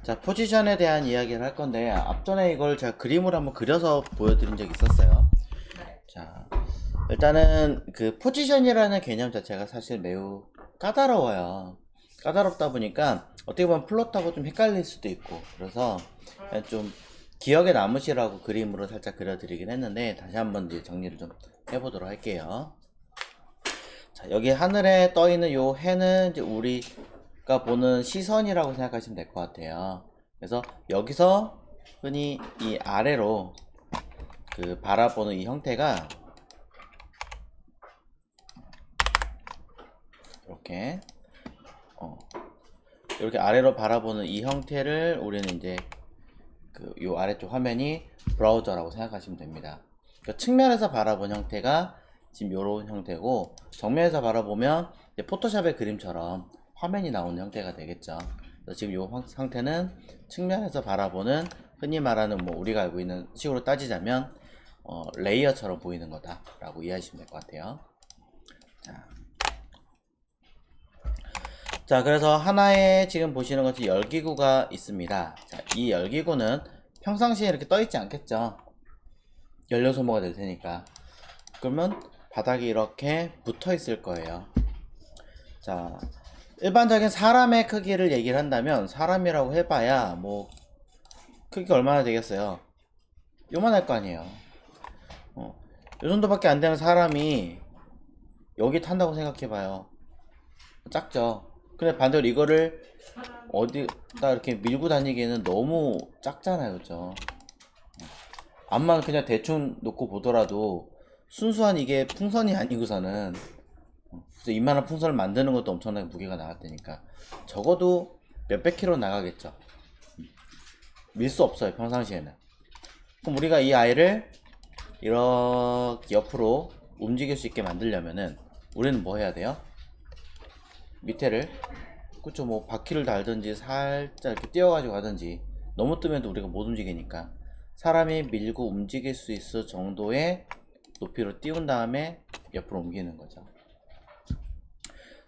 자, 포지션에 대한 이야기를 할 건데, 앞전에 이걸 제가 그림으로 한번 그려서 보여드린 적이 있었어요. 자, 일단은 그 포지션이라는 개념 자체가 사실 매우 까다로워요. 까다롭다 보니까 어떻게 보면 플롯하고 좀 헷갈릴 수도 있고, 그래서 그냥 좀 기억에 남으시라고 그림으로 살짝 그려드리긴 했는데, 다시 한번 이제 정리를 좀 해보도록 할게요. 자, 여기 하늘에 떠 있는 요 해는 이제 우리가 보는 시선이라고 생각하시면 될 것 같아요. 그래서 여기서 흔히 이 아래로 그 바라보는 이 형태가 이렇게 이렇게 아래로 바라보는 이 형태를 우리는 이제 그 요 아래쪽 화면이 브라우저라고 생각하시면 됩니다. 그러니까 측면에서 바라본 형태가 지금 요런 형태고, 정면에서 바라보면 이제 포토샵의 그림처럼 화면이 나오는 형태가 되겠죠. 그래서 지금 요 상태는 측면에서 바라보는, 흔히 말하는 뭐 우리가 알고 있는 식으로 따지자면 레이어처럼 보이는 거다라고 이해하시면 될 것 같아요. 자, 그래서 하나에 지금 보시는 것처럼 열기구가 있습니다. 자, 이 열기구는 평상시에 이렇게 떠 있지 않겠죠. 연료 소모가 될 테니까. 그러면 바닥에 이렇게 붙어 있을 거예요. 자, 일반적인 사람의 크기를 얘기를 한다면, 사람이라고 해봐야 뭐 크기가 얼마나 되겠어요? 요만할 거 아니에요. 요 정도밖에 안 되는 사람이 여기 탄다고 생각해봐요. 작죠. 근데 반대로 이거를 어디다 이렇게 밀고 다니기에는 너무 작잖아요, 그죠? 암만 그냥 대충 놓고 보더라도 순수한 이게 풍선이 아니고서는, 그래서 이만한 풍선을 만드는 것도 엄청나게 무게가 나갔다니까. 적어도 몇백 킬로 나가겠죠. 밀 수 없어요, 평상시에는. 그럼 우리가 이 아이를 이렇게 옆으로 움직일 수 있게 만들려면은 우리는 뭐 해야 돼요? 밑에를, 그쵸, 뭐 바퀴를 달든지 살짝 이렇게 띄워가지고 가든지, 너무 뜨면 우리가 못 움직이니까 사람이 밀고 움직일 수 있을 정도의 높이로 띄운 다음에 옆으로 옮기는 거죠.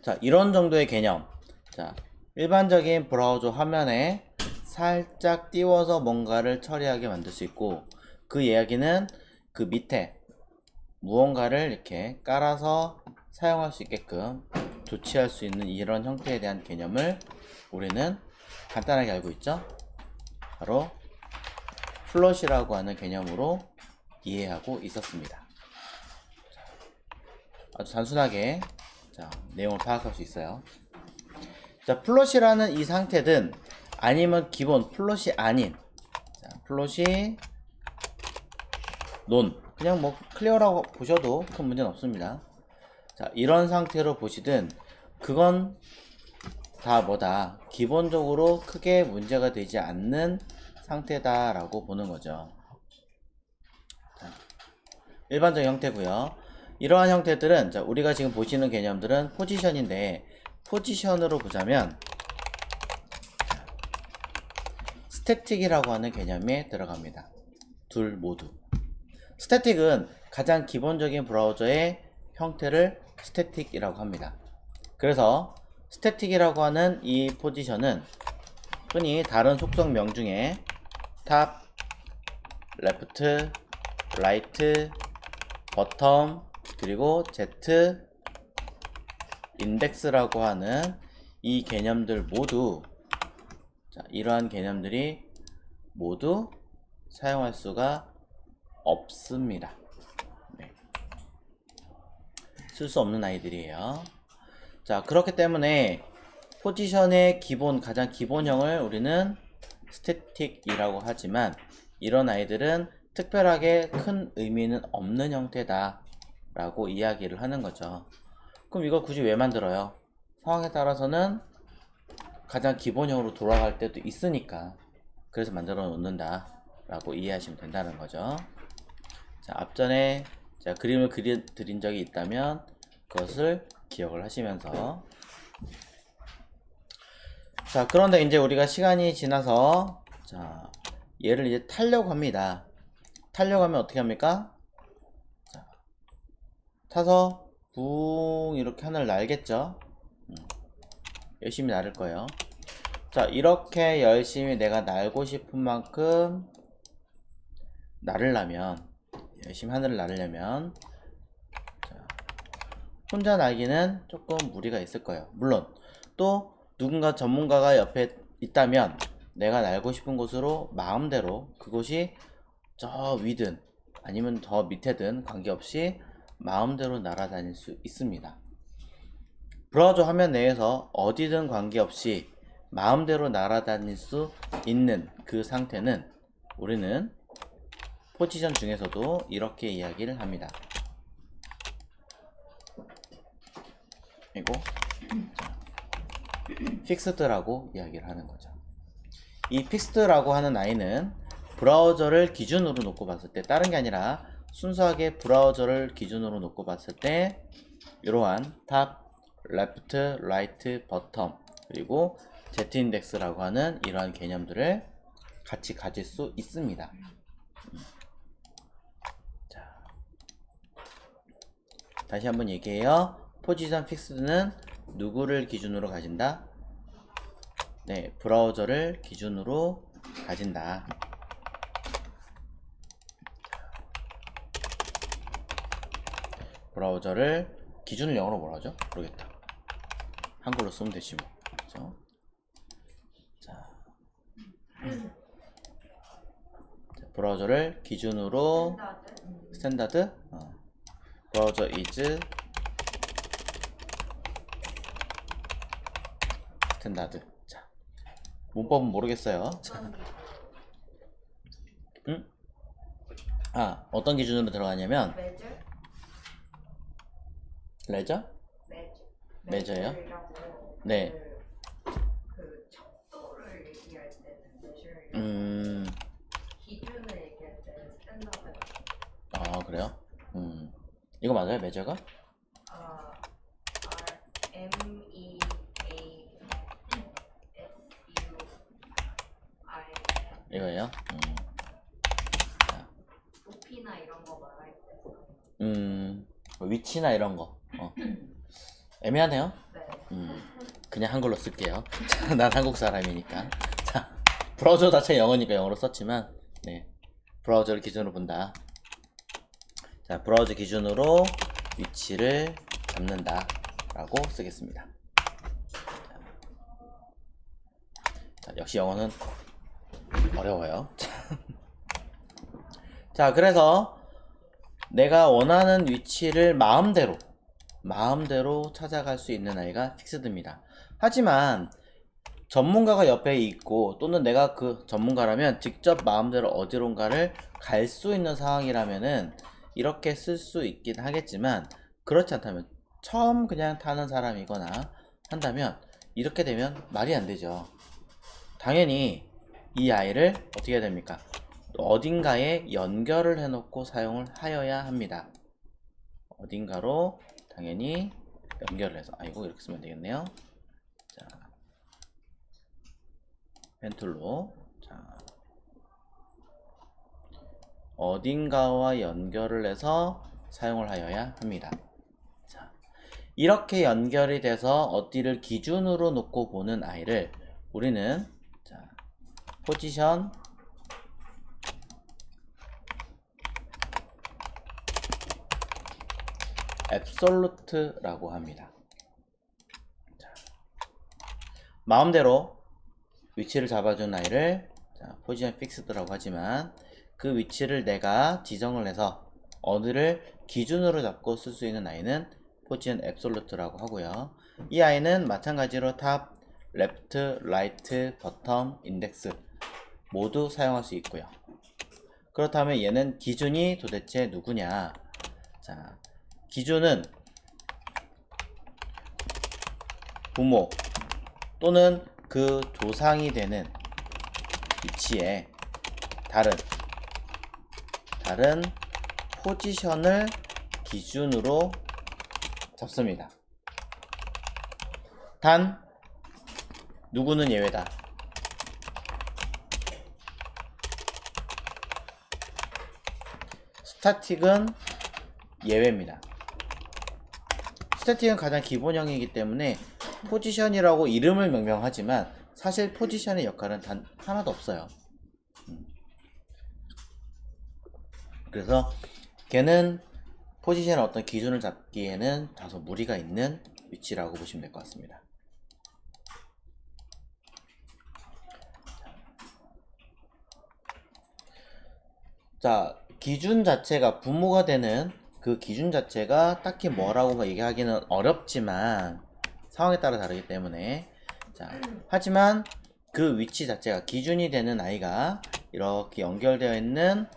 자, 이런 정도의 개념. 자, 일반적인 브라우저 화면에 살짝 띄워서 뭔가를 처리하게 만들 수 있고, 그 이야기는 그 밑에 무언가를 이렇게 깔아서 사용할 수 있게끔 조치할 수 있는 이런 형태에 대한 개념을 우리는 간단하게 알고 있죠. 바로 플롯이라고 하는 개념으로 이해하고 있었습니다. 아주 단순하게 내용을 파악할 수 있어요. 자, 플롯이라는 이 상태든 아니면 기본 플롯이 아닌, 플롯이 논, 그냥 뭐 클리어라고 보셔도 큰 문제는 없습니다. 자, 이런 상태로 보시든 그건 다 뭐다, 기본적으로 크게 문제가 되지 않는 상태다 라고 보는 거죠. 자, 일반적 형태고요. 이러한 형태들은, 자, 우리가 지금 보시는 개념들은 포지션인데, 포지션으로 보자면 스태틱이라고 하는 개념에 들어갑니다. 둘 모두. 스태틱은 가장 기본적인 브라우저의 형태를 스태틱이라고 합니다. 그래서 스태틱이라고 하는 이 포지션은 흔히 다른 속성명 중에 탑, 레프트, 라이트, 버텀, 그리고 Z, 인덱스라고 하는 이 개념들 모두, 자, 이러한 개념들이 모두 사용할 수가 없습니다. 네. 쓸 수 없는 아이들이에요. 자, 그렇기 때문에 포지션의 기본, 가장 기본형을 우리는 스태틱이라고 하지만, 이런 아이들은 특별하게 큰 의미는 없는 형태다 라고 이야기를 하는 거죠. 그럼 이걸 굳이 왜 만들어요? 상황에 따라서는 가장 기본형으로 돌아갈 때도 있으니까, 그래서 만들어 놓는다 라고 이해하시면 된다는 거죠. 자, 앞전에 제가 그림을 그려드린 적이 있다면 그것을 기억을 하시면서, 자, 그런데 이제 우리가 시간이 지나서, 자, 얘를 이제 타려고 합니다. 타려고 하면 어떻게 합니까? 자, 타서 붕 이렇게 하늘을 날겠죠. 열심히 나를 거예요. 자, 이렇게 열심히 내가 날고 싶은 만큼 날으려면, 열심히 하늘을 날으려면, 자, 혼자 날기는 조금 무리가 있을 거예요. 물론 또 누군가 전문가가 옆에 있다면 내가 날고 싶은 곳으로 마음대로, 그곳이 저 위든 아니면 더 밑에든 관계없이 마음대로 날아다닐 수 있습니다. 브라우저 화면 내에서 어디든 관계없이 마음대로 날아다닐 수 있는 그 상태는 우리는 포지션 중에서도 이렇게 이야기를 합니다. 그리고 픽스드라고 이야기를 하는 거죠. 이 픽스드라고 하는 아이는 브라우저를 기준으로 놓고 봤을 때, 다른 게 아니라 순수하게 브라우저를 기준으로 놓고 봤을 때 이러한 탑, 레프트, 라이트, 버텀, 그리고 Z 인덱스라고 하는 이러한 개념들을 같이 가질 수 있습니다. 자, 다시 한번 얘기해요. 포지션 픽스드는 누구를 기준으로 가진다? 네, 브라우저를 기준으로 가진다. 브라우저를 기준을 영어로 뭐라 하죠? 모르겠다. 한글로 쓰면 되지 뭐. 그렇죠? 자, 브라우저를 기준으로 스탠다드, 브라우저 is 스탠다드. 자, 문법은 모르겠어요. 자, 어떤 기준으로 들어가냐면 레저? 메저요? 네. 그 척도를 얘기할 때는 measure이라고 기준을 얘기할 때는 스탠다드. 그래요? 이거 맞아요, 메저가? MEASUI. 이거예요? 높이나 이런 거 말할 때. 위치나 이런 거. 애매하네요. 네. 그냥 한글로 쓸게요. 난 한국 사람이니까. 자, 브라우저 자체 영어니까 영어로 썼지만, 네, 브라우저를 기준으로 본다. 자, 브라우저 기준으로 위치를 잡는다 라고 쓰겠습니다. 자, 역시 영어는 어려워요. 자, 그래서 내가 원하는 위치를 마음대로 찾아갈 수 있는 아이가 픽스드입니다. 하지만 전문가가 옆에 있고, 또는 내가 그 전문가라면 직접 마음대로 어디론가를 갈 수 있는 상황이라면은 이렇게 쓸 수 있긴 하겠지만, 그렇지 않다면, 처음 그냥 타는 사람이거나 한다면 이렇게 되면 말이 안 되죠. 당연히 이 아이를 어떻게 해야 됩니까? 어딘가에 연결을 해놓고 사용을 하여야 합니다. 어딘가로 당연히 연결을 해서, 이거 이렇게 쓰면 되겠네요. 자, 펜툴로, 자, 어딘가와 연결을 해서 사용을 하여야 합니다. 자, 이렇게 연결이 돼서 어디를 기준으로 놓고 보는 아이를 우리는, 자, 포지션 앱솔루트라고 합니다. 자, 마음대로 위치를 잡아준 아이를, 자, 포지션 픽스드라고 하지만 그 위치를 내가 지정을 해서 어디를 기준으로 잡고 쓸 수 있는 아이는 포지션 앱솔루트라고 하고요. 이 아이는 마찬가지로 탑, 레프트, 라이트, 버텀, 인덱스 모두 사용할 수 있고요. 그렇다면 얘는 기준이 도대체 누구냐? 자, 기준은 부모 또는 그 조상이 되는 위치에 다른 포지션을 기준으로 잡습니다. 단 누구는 예외다. 스타틱은 예외입니다. 스태틱은 가장 기본형이기 때문에 포지션이라고 이름을 명명하지만 사실 포지션의 역할은 단 하나도 없어요. 그래서 걔는 포지션의 어떤 기준을 잡기에는 다소 무리가 있는 위치라고 보시면 될 것 같습니다. 자, 기준 자체가 부모가 되는 그 기준 자체가 딱히 뭐라고 얘기하기는 어렵지만 상황에 따라 다르기 때문에, 자, 하지만 그 위치 자체가 기준이 되는 아이가 이렇게 연결되어 있는,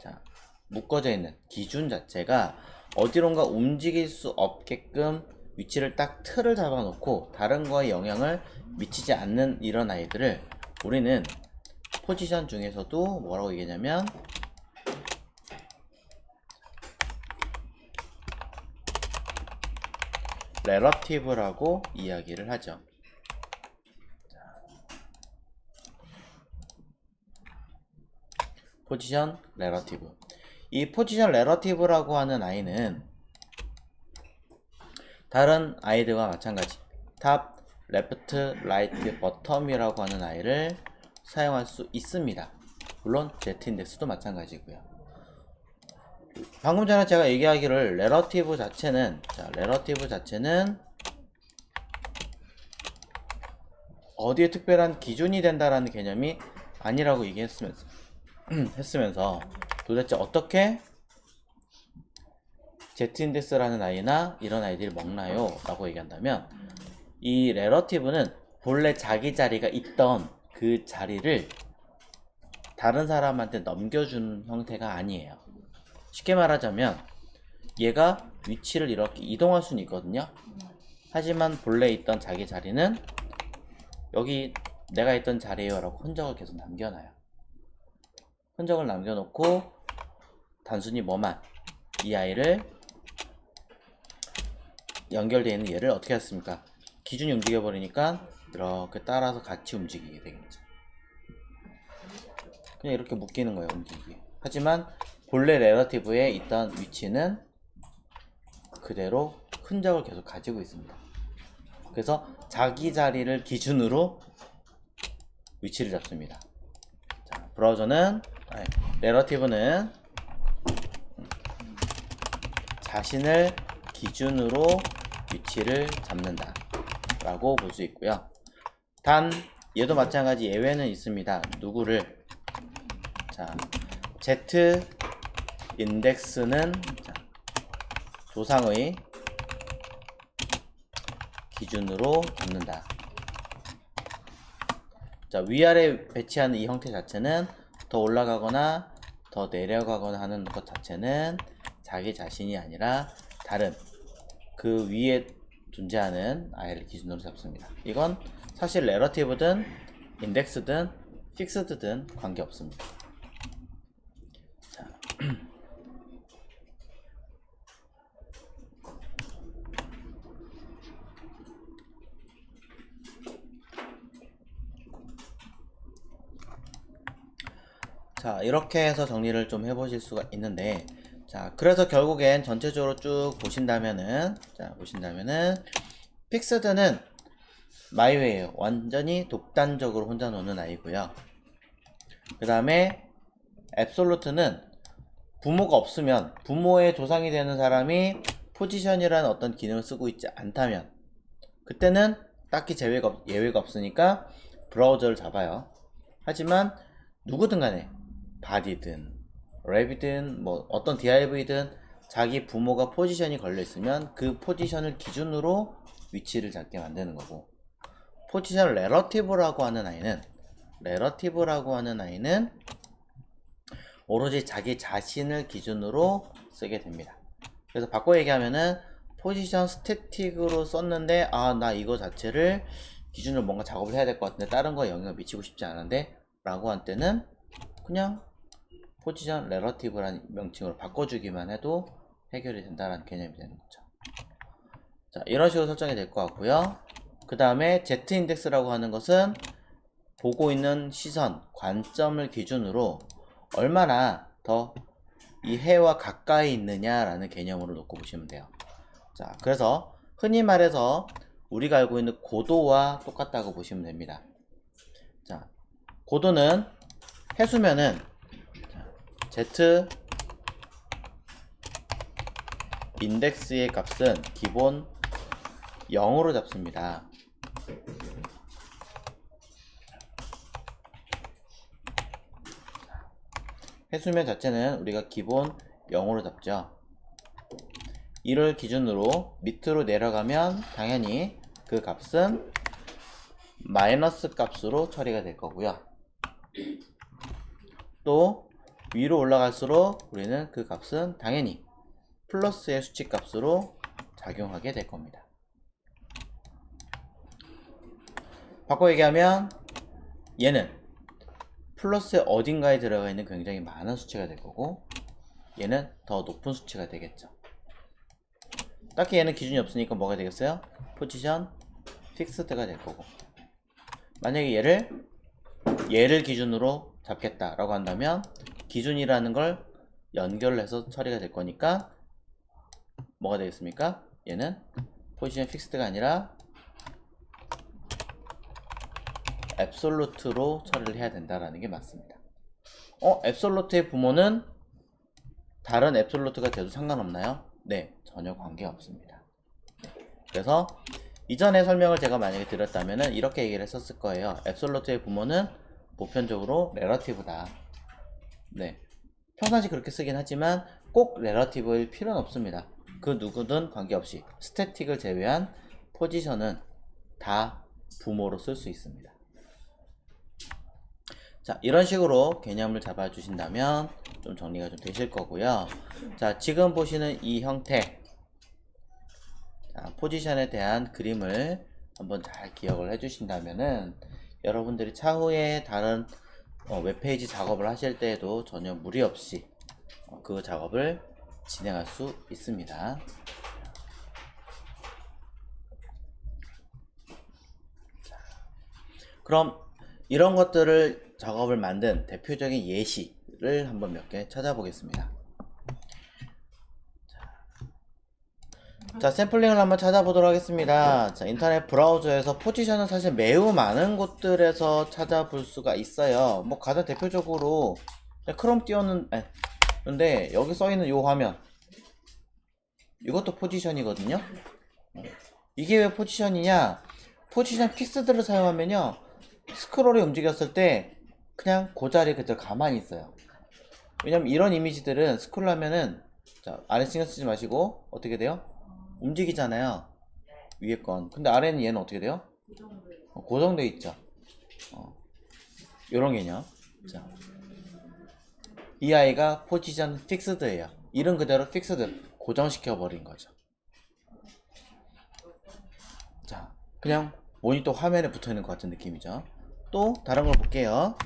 자, 묶어져 있는 기준 자체가 어디론가 움직일 수 없게끔 위치를 딱 틀을 잡아 놓고 다른 거에 영향을 미치지 않는 이런 아이들을 우리는 포지션 중에서도 뭐라고 얘기하냐면 렐러티브라고 이야기를 하죠. 포지션 렐러티브. 이 포지션 렐러티브라고 하는 아이는 다른 아이들과 마찬가지 탑, 레프트, 라이트, 버텀이라고 하는 아이를 사용할 수 있습니다. 물론 Z 인덱스도 마찬가지고요. 방금 전에 제가 얘기하기를 렐러티브 자체는, 자, 렐러티브 자체는 어디에 특별한 기준이 된다라는 개념이 아니라고 얘기했으면서 도대체 어떻게 Z인덱스라는 아이나 이런 아이들이 먹나요? 라고 얘기한다면 이 렐러티브는 본래 자기 자리가 있던 그 자리를 다른 사람한테 넘겨주는 형태가 아니에요. 쉽게 말하자면 얘가 위치를 이렇게 이동할 수는 있거든요. 하지만 본래 있던 자기 자리는 여기 내가 있던 자리에요 라고 흔적을 계속 남겨놔요. 흔적을 남겨놓고 단순히 뭐만 이 아이를 연결되어 있는 얘를 어떻게 했습니까? 기준이 움직여 버리니까 이렇게 따라서 같이 움직이게 되겠죠. 그냥 이렇게 묶이는 거예요, 움직이기. 하지만 본래 렐러티브에 있던 위치는 그대로 흔적을 계속 가지고 있습니다. 그래서 자기 자리를 기준으로 위치를 잡습니다. 자, 브라우저는 렐러티브는 자신을 기준으로 위치를 잡는다 라고 볼 수 있고요. 단 얘도 마찬가지 예외는 있습니다. 누구를, 자, Z 인덱스는 조상의 기준으로 잡는다. 자, 위아래 배치하는 이 형태 자체는 더 올라가거나 더 내려가거나 하는 것 자체는 자기 자신이 아니라 다른 그 위에 존재하는 아이를 기준으로 잡습니다. 이건 사실 렐러티브든 인덱스든 픽스드든 관계없습니다. 자. 자, 이렇게 해서 정리를 좀 해보실 수가 있는데, 자, 그래서 결국엔 전체적으로 쭉 보신다면은, 자, 픽스드는 마이웨이예요. 완전히 독단적으로 혼자 노는 아이고요. 그 다음에 앱솔루트는 부모가 없으면, 부모의 조상이 되는 사람이 포지션이라는 어떤 기능을 쓰고 있지 않다면, 그때는 딱히 예외가 없으니까 브라우저를 잡아요. 하지만 누구든 간에 바디든 랩이든 뭐 어떤 DIV든 자기 부모가 포지션이 걸려 있으면 그 포지션을 기준으로 위치를 잡게 만드는 거고, 포지션 렐러티브라고 하는 아이는 오로지 자기 자신을 기준으로 쓰게 됩니다. 그래서 바꿔 얘기하면은 포지션 스태틱으로 썼는데, 아, 나 이거 자체를 기준으로 뭔가 작업을 해야 될 것 같은데 다른 거에 영향을 미치고 싶지 않은데 라고 한 때는 그냥 포지션 렐러티브라는 명칭으로 바꿔주기만 해도 해결이 된다는 개념이 되는 거죠. 자, 이런 식으로 설정이 될 것 같고요. 그 다음에 Z 인덱스라고 하는 것은 보고 있는 시선, 관점을 기준으로 얼마나 더 이 해와 가까이 있느냐라는 개념으로 놓고 보시면 돼요. 자, 그래서 흔히 말해서 우리가 알고 있는 고도와 똑같다고 보시면 됩니다. 자, 고도는 해수면은 Z 인덱스의 값은 기본 0으로 잡습니다. 해수면 자체는 우리가 기본 0으로 잡죠. 이를 기준으로 밑으로 내려가면 당연히 그 값은 마이너스 값으로 처리가 될 거고요. 또 위로 올라갈수록 우리는 그 값은 당연히 플러스의 수치 값으로 작용하게 될 겁니다. 바꿔 얘기하면 얘는 플러스의 어딘가에 들어가 있는 굉장히 많은 수치가 될 거고, 얘는 더 높은 수치가 되겠죠. 딱히 얘는 기준이 없으니까 뭐가 되겠어요? 포지션 픽스드가 될 거고, 만약에 얘를 기준으로 잡겠다라고 한다면 기준이라는 걸 연결해서 처리가 될 거니까 뭐가 되겠습니까? 얘는 포지션 픽스드가 아니라 앱솔루트로 처리를 해야 된다라는 게 맞습니다. 앱솔루트의 부모는 다른 앱솔루트가 돼도 상관없나요? 네, 전혀 관계없습니다. 그래서 이전에 설명을 제가 만약에 드렸다면 이렇게 얘기를 했었을 거예요. 앱솔루트의 부모는 보편적으로 레러티브다. 네, 평상시 그렇게 쓰긴 하지만 꼭 레러티브일 필요는 없습니다. 그 누구든 관계없이 스태틱을 제외한 포지션은 다 부모로 쓸 수 있습니다. 자, 이런 식으로 개념을 잡아 주신다면 좀 정리가 좀 되실 거고요. 자, 지금 보시는 이 형태, 자, 포지션에 대한 그림을 한번 잘 기억을 해 주신다면은 여러분들이 차후에 다른 웹페이지 작업을 하실 때에도 전혀 무리 없이 그 작업을 진행할 수 있습니다. 그럼 이런 것들을 작업을 만든 대표적인 예시를 한번 몇 개 찾아보겠습니다. 자, 샘플링을 한번 찾아보도록 하겠습니다. 자, 인터넷 브라우저에서 포지션은 사실 매우 많은 곳들에서 찾아볼 수가 있어요. 뭐 가장 대표적으로 크롬 띄웠는데 여기 써있는 이 화면, 이것도 포지션이거든요. 이게 왜 포지션이냐? 포지션 픽스들을 사용하면요, 스크롤이 움직였을 때 그냥 그 자리에 그대로 가만히 있어요. 왜냐면 이런 이미지들은 스크롤하면은, 자, 아래 신경 쓰지 마시고 어떻게 돼요? 움직이잖아요, 위에 건. 근데 아래는 얘는 어떻게 돼요? 고정돼 있죠. 요런 개념. 자, 이 아이가 포지션 픽스드예요. 이름 그대로 픽스드, 고정시켜 버린 거죠. 자, 그냥 모니터 화면에 붙어 있는 것 같은 느낌이죠. 또 다른 걸 볼게요.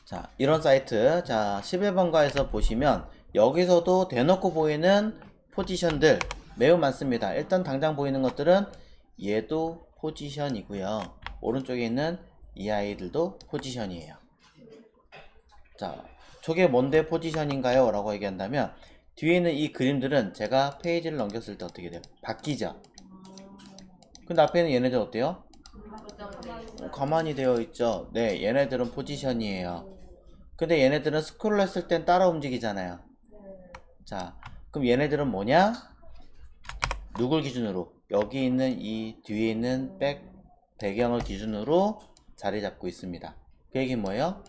자, 이런 사이트, 자, 11번가에서 보시면 여기서도 대놓고 보이는 포지션들 매우 많습니다. 일단 당장 보이는 것들은 얘도 포지션이고요. 오른쪽에 있는 이 아이들도 포지션이에요. 자, 저게 뭔데 포지션인가요? 라고 얘기한다면 뒤에 있는 이 그림들은 제가 페이지를 넘겼을 때 어떻게 돼요? 바뀌죠. 근데 앞에 있는 얘네들 어때요? 가만히 되어 있죠. 네, 얘네들은 포지션이에요. 근데 얘네들은 스크롤 했을 땐 따라 움직이잖아요. 자, 그럼 얘네들은 뭐냐? 누굴 기준으로? 여기 있는 이 뒤에 있는 배경을 기준으로 자리 잡고 있습니다. 그 얘기는 뭐예요?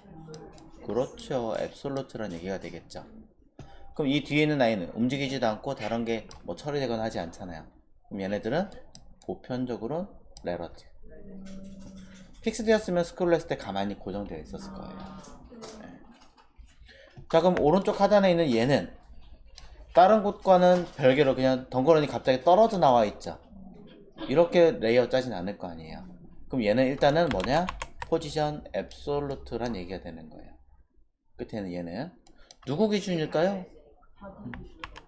그렇죠, 앱솔루트라는 얘기가 되겠죠. 그럼 이 뒤에 있는 아이는 움직이지도 않고 다른 게 뭐 처리되거나 하지 않잖아요. 그럼 얘네들은 보편적으로 레러티브. 픽스되었으면 스크롤 했을 때 가만히 고정되어 있었을 거예요. 네. 자, 그럼 오른쪽 하단에 있는 얘는 다른 곳과는 별개로 그냥 덩그러니 갑자기 떨어져 나와 있죠. 이렇게 레이어 짜진 않을 거 아니에요. 그럼 얘는 일단은 뭐냐? 포지션 앱솔루트란 얘기가 되는 거예요. 끝에는 얘는 누구 기준일까요?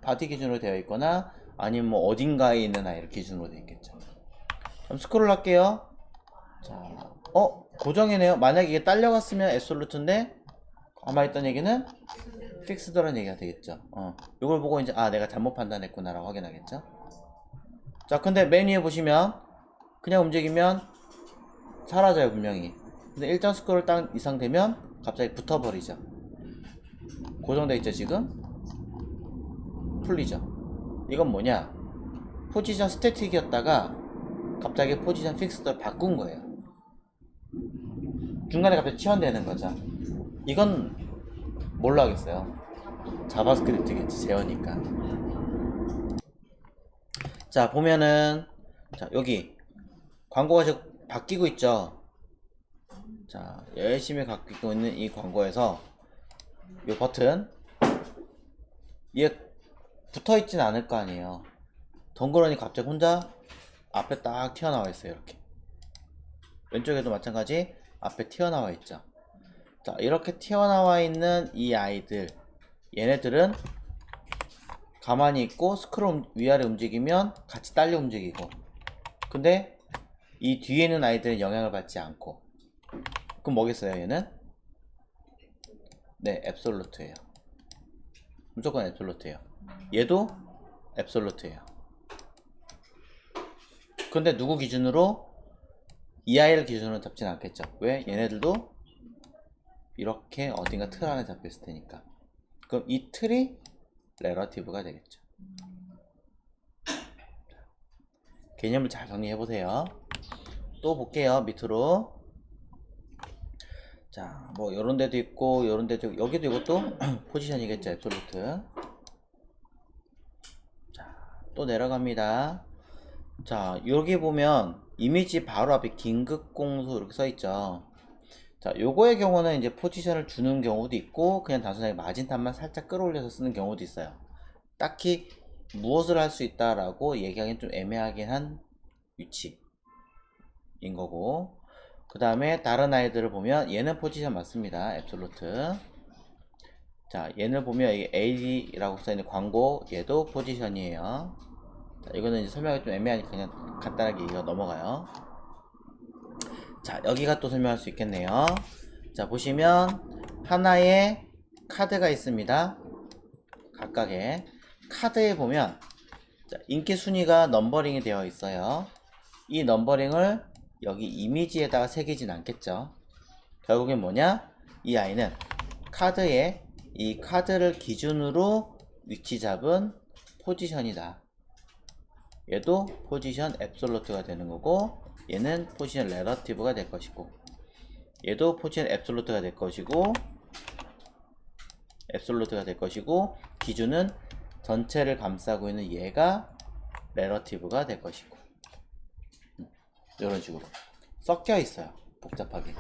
바디 기준으로 되어 있거나 아니면 뭐 어딘가에 있는 아이를 기준으로 되어 있겠죠. 그럼 스크롤 할게요. 자, 고정이네요. 만약에 이게 딸려갔으면 앱솔루트인데 가만히 있던 얘기는 픽스드라는 얘기가 되겠죠. 이걸 보고 이제 내가 잘못 판단했구나 라고 확인하겠죠. 자, 근데 맨 위에 보시면 그냥 움직이면 사라져요 분명히. 근데 일정 스크롤 딱 이상 되면 갑자기 붙어버리죠. 고정돼 있죠 지금. 풀리죠. 이건 뭐냐, 포지션 스태틱이었다가 갑자기 포지션 픽스드로 바꾼 거예요. 중간에 갑자기 치환되는 거죠. 이건 뭘로 하겠어요? 자바스크립트겠지, 제어니까. 자 보면은, 자 여기 광고가 지금 바뀌고 있죠. 자 열심히 바뀌고 있는 이 광고에서 이 버튼, 얘 붙어있진 않을 거 아니에요. 덩그러니 갑자기 혼자 앞에 딱 튀어나와 있어요. 이렇게 왼쪽에도 마찬가지 앞에 튀어나와 있죠. 자 이렇게 튀어나와 있는 이 아이들, 얘네들은 가만히 있고 스크롤 위아래 움직이면 같이 딸려 움직이고, 근데 이 뒤에 있는 아이들은 영향을 받지 않고. 그럼 뭐겠어요 얘는? 네, 앱솔루트예요. 무조건 앱솔루트예요. 얘도 앱솔루트예요. 근데 누구 기준으로? 이 아이를 기준으로 잡진 않겠죠. 왜? 얘네들도 이렇게 어딘가 틀 안에 잡혔을 테니까. 그럼 이 틀이 레러티브가 되겠죠. 개념을 잘 정리해 보세요. 또 볼게요. 밑으로. 자, 뭐 요런 데도 있고 요런 데도 있고, 여기도 이것도 포지션이겠죠. 앱솔루트. 자, 또 내려갑니다. 자, 여기 보면 이미지 바로 앞에 긴급공수 이렇게 써 있죠. 자, 요거의 경우는 이제 포지션을 주는 경우도 있고 그냥 단순하게 마진탑만 살짝 끌어올려서 쓰는 경우도 있어요. 딱히 무엇을 할 수 있다라고 얘기하기는 좀 애매하긴 한 위치인 거고, 그 다음에 다른 아이들을 보면 얘는 포지션 맞습니다. 앱솔루트. 자, 얘를 보면 이게 AD라고 써있는 광고, 얘도 포지션이에요. 자, 이거는 이제 설명이 좀 애매하니까 그냥 간단하게 이거 넘어가요. 자, 여기가 또 설명할 수 있겠네요. 자, 보시면 하나의 카드가 있습니다. 각각의 카드에 보면, 자, 인기 순위가 넘버링이 되어 있어요. 이 넘버링을 여기 이미지에다가 새기진 않겠죠. 결국엔 뭐냐, 이 아이는 카드에 이 카드를 기준으로 위치 잡은 포지션이다. 얘도 포지션 앱솔루트가 되는 거고, 얘는 포지션 레러티브가 될 것이고, 얘도 포지션 앱솔루트가 될 것이고, 기준은 전체를 감싸고 있는 얘가 레러티브가 될 것이고, 이런 식으로 섞여 있어요. 복잡하게.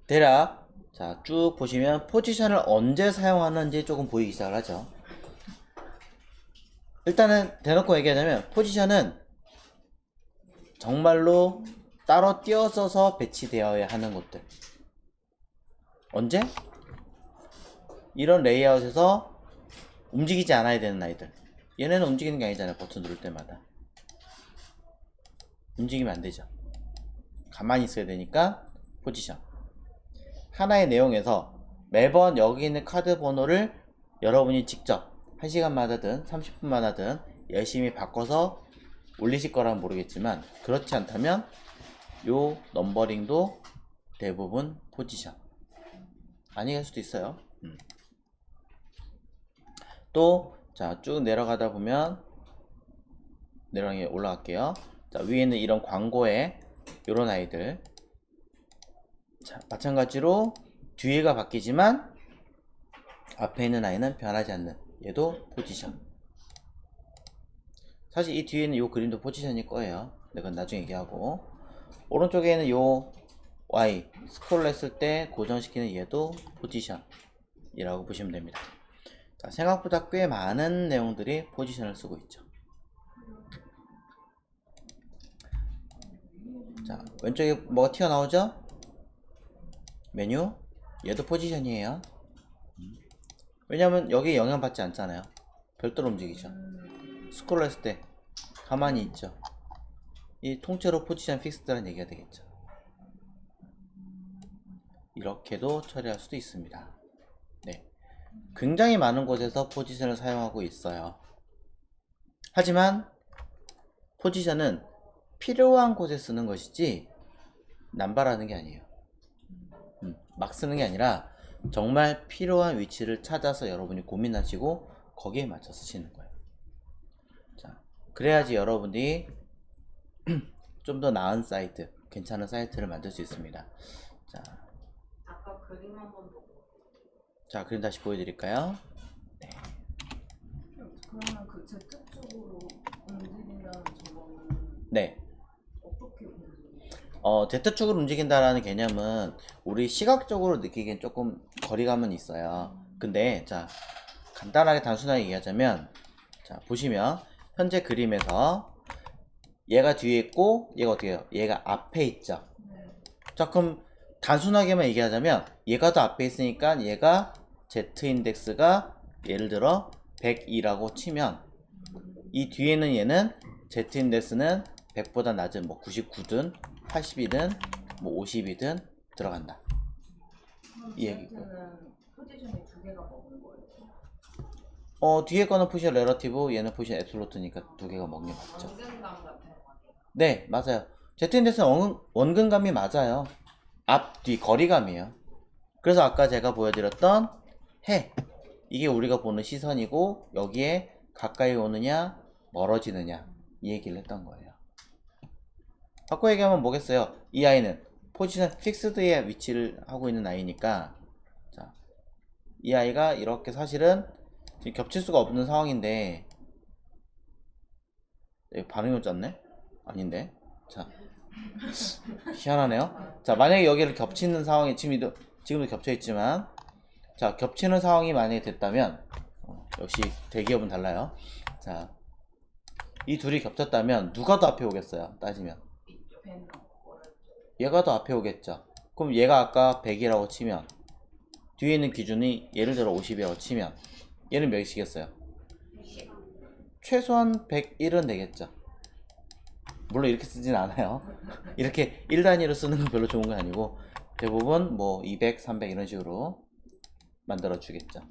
대략 자 쭉 보시면 포지션을 언제 사용하는지 조금 보이기 시작을 하죠. 일단은 대놓고 얘기하자면 포지션은 정말로 따로 띄어서서 배치되어야 하는 것들. 언제? 이런 레이아웃에서 움직이지 않아야 되는 아이들. 얘네는 움직이는 게 아니잖아요. 버튼 누를 때마다 움직이면 안 되죠. 가만히 있어야 되니까 포지션. 하나의 내용에서 매번 여기 있는 카드 번호를 여러분이 직접 1시간마다든 30분마다든 열심히 바꿔서 올리실 거라면 모르겠지만, 그렇지 않다면 요 넘버링도 대부분 포지션 아닐 수도 있어요. 또 자 쭉 내려가다 보면 내려가게 올라갈게요. 자, 위에 있는 이런 광고에 요런 아이들, 자 마찬가지로 뒤에가 바뀌지만 앞에 있는 아이는 변하지 않는, 얘도 포지션. 사실 이 뒤에 있는 요 그림도 포지션일 거예요. 그건 나중에 얘기하고, 오른쪽에 있는 요 Y 스크롤 했을 때 고정시키는 얘도 포지션이라고 보시면 됩니다. 자, 생각보다 꽤 많은 내용들이 포지션을 쓰고 있죠. 자, 왼쪽에 뭐가 튀어나오죠? 메뉴. 얘도 포지션이에요. 왜냐면 여기 영향받지 않잖아요. 별도로 움직이죠. 스크롤 했을 때 가만히 있죠. 이 통째로 포지션 픽스드라는 얘기가 되겠죠. 이렇게도 처리할 수도 있습니다. 네, 굉장히 많은 곳에서 포지션을 사용하고 있어요. 하지만 포지션은 필요한 곳에 쓰는 것이지 남발하는 게 아니에요. 막 쓰는 게 아니라 정말 필요한 위치를 찾아서 여러분이 고민하시고 거기에 맞춰 쓰시는 거예요. 자, 그래야지 여러분들이 좀 더 나은 사이트, 괜찮은 사이트를 만들 수 있습니다. 자, 아까 그림 한번 보고. 자, 그림 다시 보여드릴까요? 네. 그러면 그 Z쪽으로 움직인다는 저거는 네. 어떻게 움직이는 Z축으로 움직인다라는 개념은 우리 시각적으로 느끼기엔 조금 거리감은 있어요. 근데 자, 간단하게 단순하게 얘기하자면, 자, 보시면 현재 그림에서 얘가 뒤에 있고 얘가 어떻게 해요? 얘가 앞에 있죠. 자, 그럼 단순하게만 얘기하자면 얘가 더 앞에 있으니까 얘가 Z 인덱스가 예를 들어 102라고 치면 이 뒤에는 얘는 Z 인덱스는 100보다 낮은 뭐 99든 80이든 뭐 50이든 들어간다. 이 얘기고. Z는 포지션이 두 개가 먹은 거예요. 뒤에 거는 포지션 레러티브, 얘는 포지션 앱솔루트니까 두 개가 먹는 게 맞죠. 원근감 같은 거. 네, 맞아요. Z 인덱스는 원근감이 맞아요. 앞, 뒤 거리감이에요. 그래서 아까 제가 보여드렸던 해, 이게 우리가 보는 시선이고 여기에 가까이 오느냐 멀어지느냐 이 얘기를 했던 거예요. 바꿔 얘기하면 뭐겠어요? 이 아이는 포지션 픽스드에 위치를 하고 있는 아이니까, 자, 이 아이가 이렇게 사실은 지금 겹칠 수가 없는 상황인데, 반응이 었잖네 아닌데. 자, 희한하네요. 자, 만약에 여기를 겹치는 상황이 지금도 겹쳐 있지만, 자, 겹치는 상황이 만약에 됐다면, 역시 대기업은 달라요. 자, 이 둘이 겹쳤다면 누가 더 앞에 오겠어요? 따지면 벤 얘가 더 앞에 오겠죠. 그럼 얘가 아까 100이라고 치면 뒤에 있는 기준이 예를 들어 50이라고 치면 얘는 몇이겠어요? 최소한 101은 되겠죠. 물론 이렇게 쓰진 않아요. 이렇게 1단위로 쓰는 건 별로 좋은 건 아니고 대부분 뭐 200, 300 이런 식으로 만들어 주겠죠.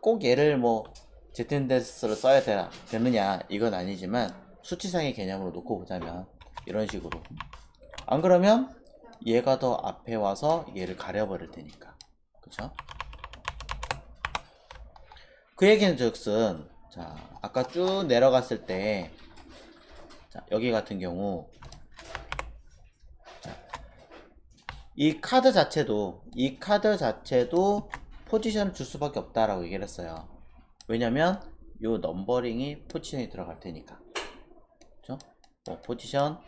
꼭 얘를 뭐 Z인덱스를 써야 되느냐 이건 아니지만 수치상의 개념으로 놓고 보자면 이런 식으로. 안 그러면 얘가 더 앞에 와서 얘를 가려버릴 테니까. 그쵸? 그 얘기는 즉슨, 자, 아까 쭉 내려갔을 때, 자, 여기 같은 경우, 자, 이 카드 자체도 포지션을 줄 수밖에 없다라고 얘기를 했어요. 왜냐면 요 넘버링이 포지션이 들어갈 테니까. 그쵸? 뭐 포지션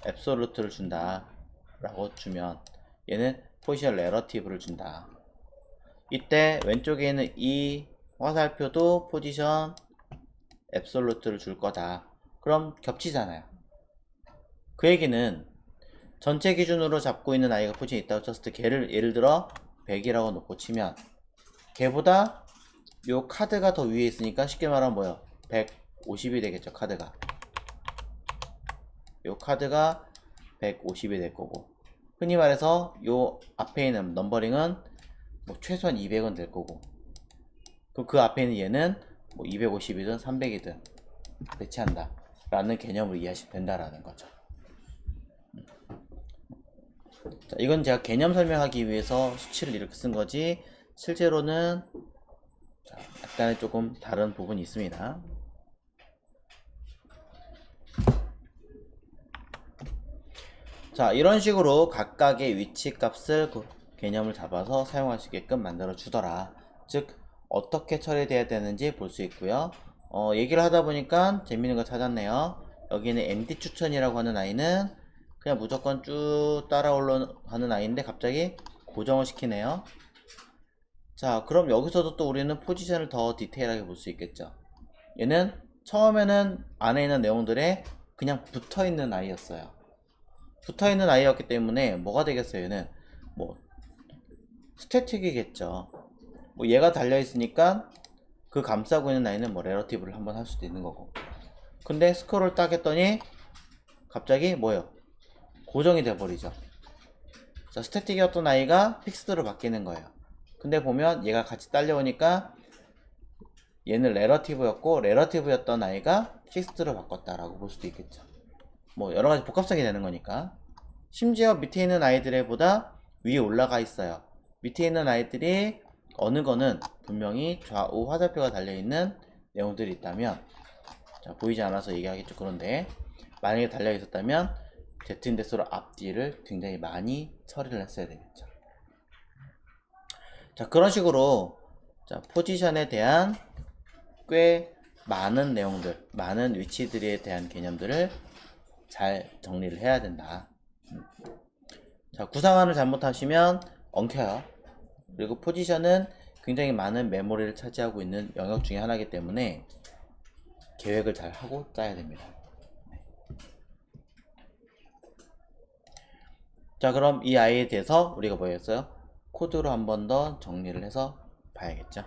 앱솔루트를 준다 라고 주면 얘는 포지션 레러티브를 준다. 이때 왼쪽에 있는 이 화살표도 포지션 앱솔루트를 줄 거다. 그럼 겹치잖아요. 그 얘기는 전체 기준으로 잡고 있는 아이가 포지션이 있다고 쳤을 때 걔를 예를 들어 100이라고 놓고 치면 걔보다 요 카드가 더 위에 있으니까 쉽게 말하면 뭐요? 150이 되겠죠. 카드가 요 카드가 150이 될 거고, 흔히 말해서 요 앞에 있는 넘버링은 뭐 최소한 200은 될 거고, 그럼 그 앞에 있는 얘는 뭐 250이든 300이든 배치한다 라는 개념으로 이해하시면 된다라는 거죠. 자, 이건 제가 개념 설명하기 위해서 수치를 이렇게 쓴 거지 실제로는 자, 약간의 조금 다른 부분이 있습니다. 자, 이런 식으로 각각의 위치 값을 개념을 잡아서 사용할 수 있게끔 만들어 주더라. 즉 어떻게 처리돼야 되는지 볼 수 있고요. 얘기를 하다 보니까 재밌는 거 찾았네요. 여기는 MD 추천이라고 하는 아이는 그냥 무조건 쭉 따라 올라가는 아이인데 갑자기 고정을 시키네요. 자, 그럼 여기서도 또 우리는 포지션을 더 디테일하게 볼 수 있겠죠. 얘는 처음에는 안에 있는 내용들에 그냥 붙어있는 아이였어요. 붙어있는 아이였기 때문에 뭐가 되겠어요? 얘는 뭐 스태틱이겠죠. 뭐 얘가 달려있으니까 그 감싸고 있는 아이는 뭐 레러티브를 한번 할 수도 있는 거고. 근데 스크롤을 딱 했더니 갑자기 뭐예요? 고정이 돼버리죠. 자, 스태틱이었던 아이가 픽스드로 바뀌는 거예요. 근데 보면 얘가 같이 딸려오니까 얘는 레러티브였고 레러티브였던 아이가 시스트로 바꿨다라고 볼 수도 있겠죠. 뭐 여러가지 복합성이 되는 거니까. 심지어 밑에 있는 아이들보다 위에 올라가 있어요. 밑에 있는 아이들이 어느 거는 분명히 좌우 화살표가 달려있는 내용들이 있다면, 자, 보이지 않아서 얘기하겠죠. 그런데 만약에 달려 있었다면 Z인데스로 앞뒤를 굉장히 많이 처리를 했어야 되겠죠. 자, 그런 식으로 자, 포지션에 대한 꽤 많은 내용들, 많은 위치들에 대한 개념들을 잘 정리를 해야 된다. 자, 구상환을 잘못하시면 엉켜요. 그리고 포지션은 굉장히 많은 메모리를 차지하고 있는 영역 중에 하나이기 때문에 계획을 잘 하고 짜야 됩니다. 자, 그럼 이 아이에 대해서 우리가 뭐 했어요? 코드로 한 번 더 정리를 해서 봐야겠죠.